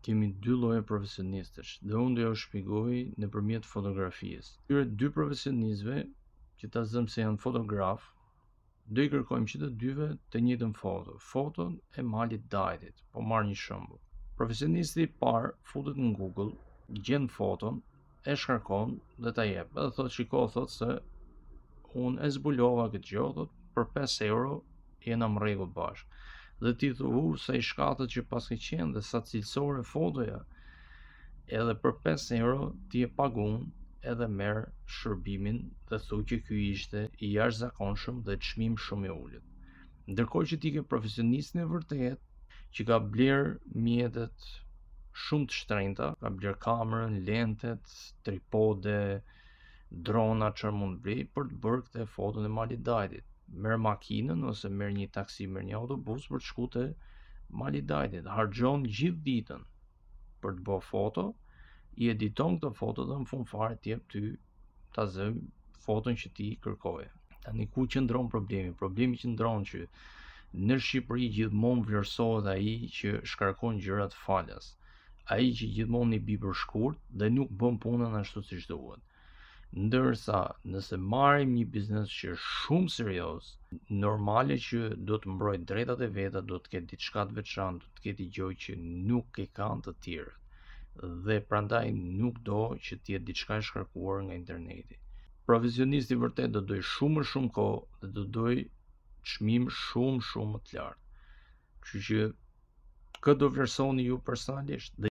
kemi dy lloje profesionistësh dhe unë do ju shpjegoj nëpërmjet fotografisë. Këtyre dy profesionistëve që ta zëm se janë fotograf, do i kërkojmë që të dyve të njëjtën foton e malit Dajtit. Po marr një shembull. Profesionisti i parë futet në Google, gjen foton, e shkarkon dhe ta jep. Edhe thot shiko, thot se unë e zbulova këtë gjë, thot për 5 euro jena në rregull bashkë. Dhe ti thu, sa i shkatët që pas ke qenë dhe sa cilësore fotoja, edhe për 5 euro ti e pagun edhe merr shërbimin dhe thu që ky ishte i jashtëzakonshëm dhe çmim shumë i ulët. Ndërkohë që ti ke profesionistin e vërtet që ka bler mjetet shumë të shtrenjta, ka bler kamerën, lentet, tripode, drona, çfarë mund blej për të bërë këtë foton e malit Dajtit. Merr makinën ose merr një taksi, merr një autobus për të shkuar te mali i Dajtit, harxhon gjithë ditën për të bërë foto, i editon këto foto dhe në fund fare të jep ty ta zëm foton që ti kërkoje. Tani ku qëndron problemi? Problemi qëndron që në Shqipëri gjithmonë vlerësohet ai që shkarkon gjërat falas, ai që gjithmonë i bi për shkurt dhe nuk bën punën ashtu siç duhet. Ndërsa nëse marrim një biznes që është shumë serioz, normale që do të mbrojë drejtat e veta, do të ketë diçka të veçantë, do të ketë gjë që nuk e kanë të tjerët. Dhe prandaj nuk do që të jetë diçka e shkarkuar nga interneti. Profesionisti vërtet do doj shumë më shumë kohë dhe do doj çmim shumë më të lartë. Kështu që kë do vlerësoni ju personalisht?